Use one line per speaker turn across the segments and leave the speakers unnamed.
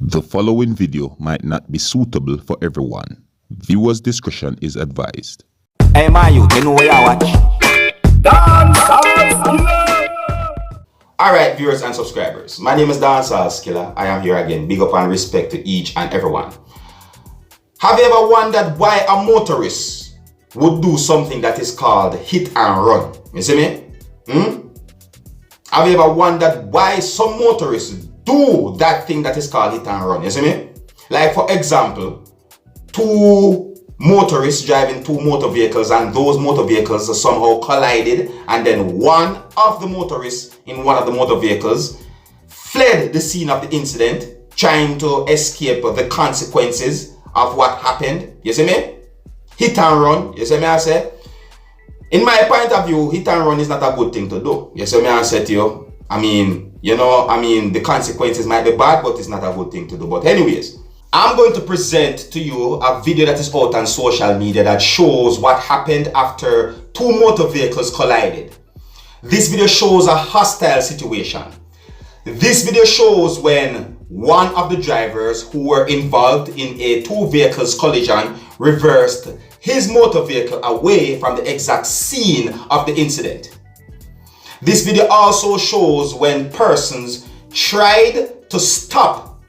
The following video might not be suitable for everyone. Viewers' discretion is advised.
Hey man, you know where I watch? Dancehall. Alright, viewers and subscribers. My name is Dancehall Skilla. I am here again. Big up and respect to each and everyone. Have you ever wondered why a motorist would do something that is called hit and run? You see me? Have you ever wondered why some motorists do that thing that is called hit and run? You see me? Like for example, two motorists driving two motor vehicles, and those motor vehicles somehow collided, and then one of the motorists in one of the motor vehicles fled the scene of the incident, trying to escape the consequences of what happened. You see me? Hit and run. You see me? I say, in my point of view, hit and run is not a good thing to do. You see me? I said to you, the consequences might be bad, but it's not a good thing to do. But anyways, I'm going to present to you a video that is out on social media that shows what happened after two motor vehicles collided. This video shows a hostile situation. This video shows when one of the drivers who were involved in a two vehicles collision reversed his motor vehicle away from the exact scene of the incident. This video also shows when persons tried to stop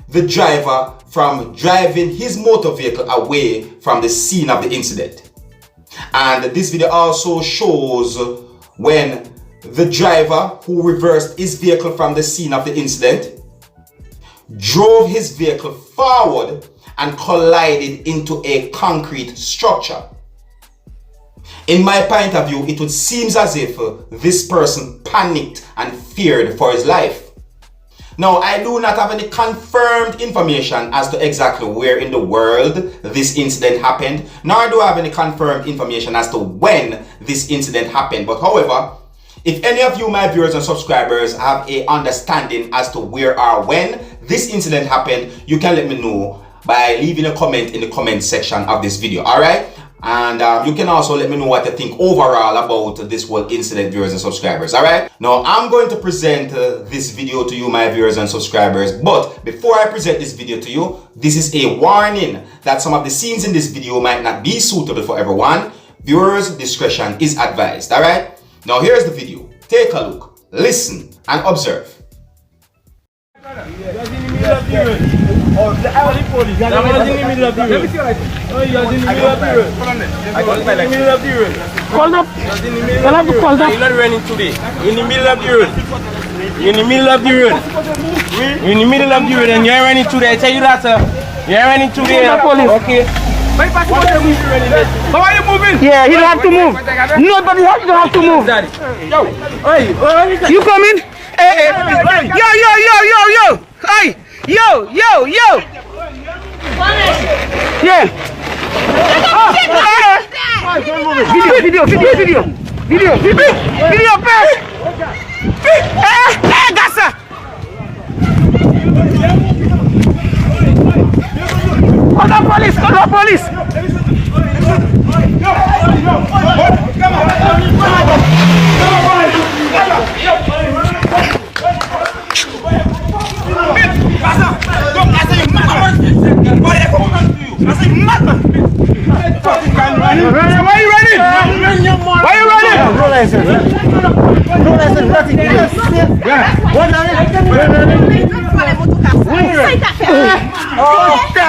the driver from driving his motor vehicle away from the scene of the incident. And this video also shows when the driver who reversed his vehicle from the scene of the incident drove his vehicle forward and collided into a concrete structure. In my point of view, it would seem as if this person panicked and feared for his life. Now, I do not have any confirmed information as to exactly where in the world this incident happened, nor do I have any confirmed information as to when this incident happened. But however, if any of you, my viewers and subscribers, have a understanding as to where or when this incident happened, you can let me know by leaving a comment in the comment section of this video, alright? And you can also let me know what you think overall about this whole incident, viewers and subscribers, alright? Now, I'm going to present this video to you, my viewers and subscribers, but before I present this video to you, this is a warning that some of the scenes in this video might not be suitable for everyone. Viewers' discretion is advised, alright? Now, here's the video. Take a look, listen, and observe.
Oh, the police. That was in the middle of the road. Let me see what I think. Oh, you was in the middle of the road. Hold on there. I got in the middle of the road. Call up. You'll have to call up. You're not running today. You're in the middle of the road. You're in the middle of the road. You're in the middle of the road and you're running today. I tell you that, sir. You're running today. Okay. But why are you moving? Yeah, you don't have to move. Nobody has to have to move. Yo, hey, you coming? Hey, yo. Hey. Yo! Yeah! Video, pass! That's it! Call the police! Why are you running? No license. Nothing.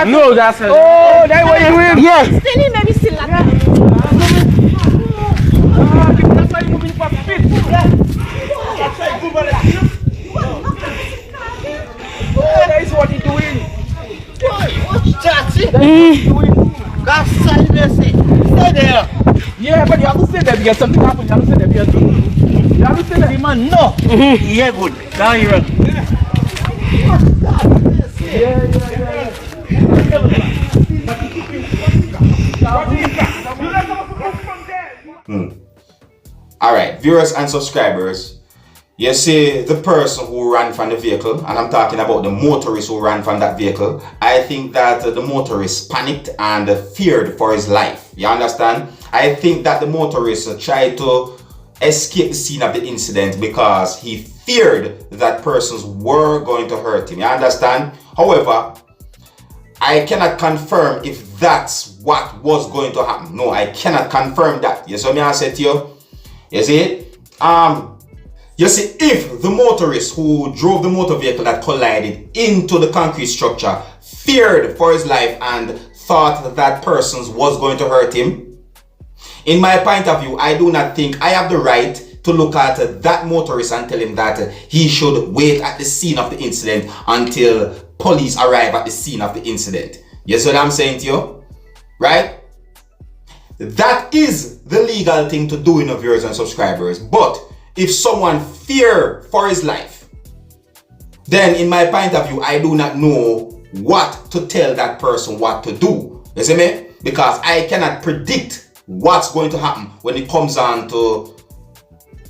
No, that's it. Oh, that's what you win. Yes.
Still, maybe still like that.
That's why you're moving for speed. That is what he's doing. Stay there. Yeah, but you have to say that because something happened. You have to say that because you have to say that the man no. Yeah, good. Now you run.
Alright, viewers and subscribers. You see the person who ran from the vehicle, and I'm talking about the motorist who ran from that vehicle. I think that the motorist panicked and feared for his life. You understand? I think that the motorist tried to escape the scene of the incident because he feared that persons were going to hurt him. You understand? However, I cannot confirm if that's what was going to happen. No, I cannot confirm that. You see what I said to you? You see? You see, if the motorist who drove the motor vehicle that collided into the concrete structure feared for his life and thought that persons was going to hurt him, in my point of view, I do not think I have the right to look at that motorist and tell him that he should wait at the scene of the incident until police arrive at the scene of the incident. You see what I'm saying to you? Right? That is the legal thing to do, viewers and subscribers. But if someone fear for his life, then in my point of view, I do not know what to tell that person what to do. You see me? Because I cannot predict what's going to happen when it comes on to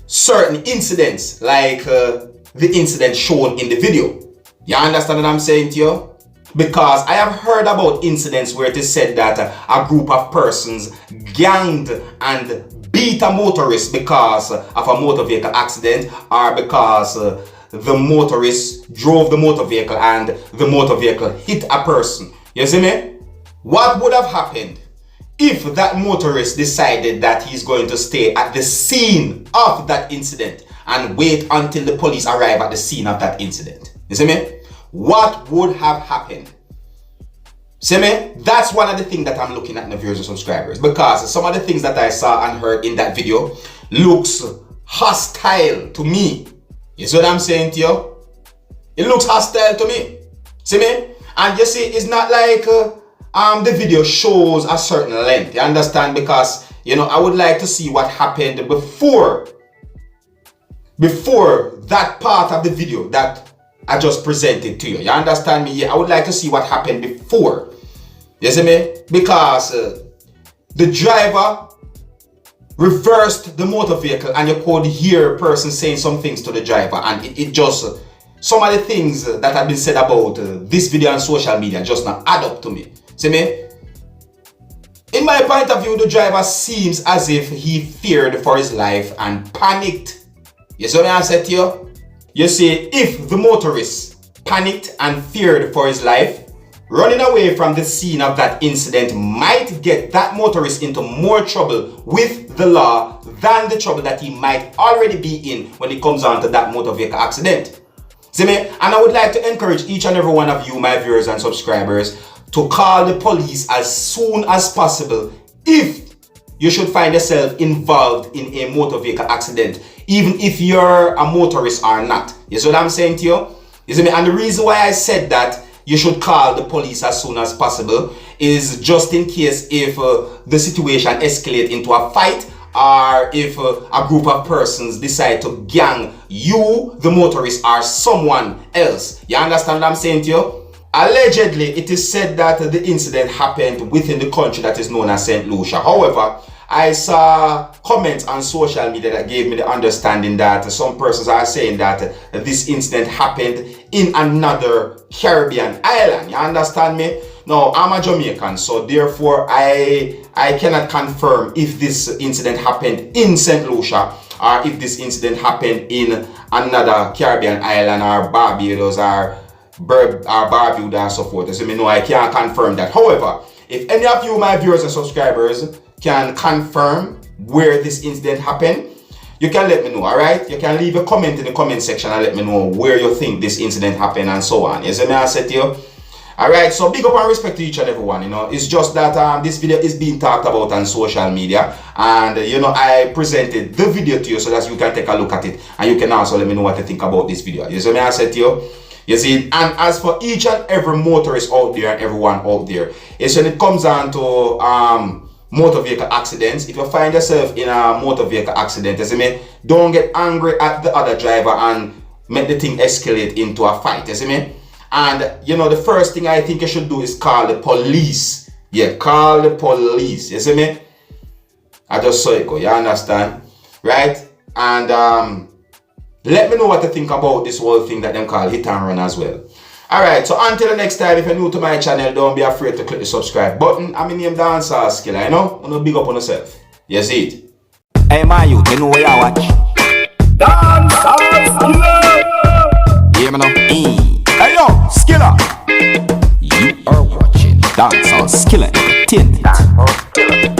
certain incidents like the incident shown in the video. You understand what I'm saying to you? Because I have heard about incidents where it is said that a group of persons ganged and beat a motorist because of a motor vehicle accident, or because the motorist drove the motor vehicle and the motor vehicle hit a person. You see me? What would have happened if that motorist decided that he's going to stay at the scene of that incident and wait until the police arrive at the scene of that incident? You see me? What would have happened? See me? That's one of the things that I'm looking at in the viewers and subscribers, because some of the things that I saw and heard in that video looks hostile to me. You see what I'm saying to you? It looks hostile to me. See me? And you see, it's not like the video shows a certain length. You understand? Because, I would like to see what happened before that part of the video that I just presented to you. You understand me? Yeah, I would like to see what happened before. You see me? Because the driver reversed the motor vehicle and you could hear a person saying some things to the driver, and it just, some of the things that have been said about this video on social media just not add up to me. See me? In my point of view, the driver seems as if he feared for his life and panicked. You see what I said to you? You see, if the motorist panicked and feared for his life, running away from the scene of that incident might get that motorist into more trouble with the law than the trouble that he might already be in when it comes on to that motor vehicle accident. See me? And I would like to encourage each and every one of you, my viewers and subscribers, to call the police as soon as possible if you should find yourself involved in a motor vehicle accident, even if you're a motorist or not. You see what I'm saying to you? You see me? And the reason why I said that you should call the police as soon as possible is just in case if the situation escalates into a fight, or if a group of persons decide to gang you, the motorist, or someone else. You understand what I'm saying to you? Allegedly, it is said that the incident happened within the country that is known as St. Lucia. However, I saw comments on social media that gave me the understanding that some persons are saying that this incident happened in another Caribbean island. You understand me? Now, I'm a Jamaican, so therefore I cannot confirm if this incident happened in St. Lucia or if this incident happened in another Caribbean island or Barbados or Barbuda and so forth. So no, I can't confirm that. However, if any of you, my viewers and subscribers, can confirm where this incident happened, you can let me know, alright? You can leave a comment in the comment section and let me know where you think this incident happened and so on. You see me, I said to you? Alright, so big up and respect to each and everyone, It's just that this video is being talked about on social media, and I presented the video to you so that you can take a look at it and you can also let me know what you think about this video. You see me, I said to you? You see, and as for each and every motorist out there and everyone out there, it's when it comes on to motor vehicle accidents, if you find yourself in a motor vehicle accident, you see me, don't get angry at the other driver and make the thing escalate into a fight, you see me? And the first thing I think you should do is call the police. Yeah, call the police, you see me? I just saw it go, you understand? Right? And let me know what you think about this whole thing that them call hit and run as well. Alright, so until the next time, if you're new to my channel, don't be afraid to click the subscribe button. I'm in name Dancehall Skilla, big up on yourself. You see it?
Hey, my youth, you know where you watch? Dancehall Skilla! hear me now? Hey yo, Skilla. You are watching Dancehall Skilla Entertainment.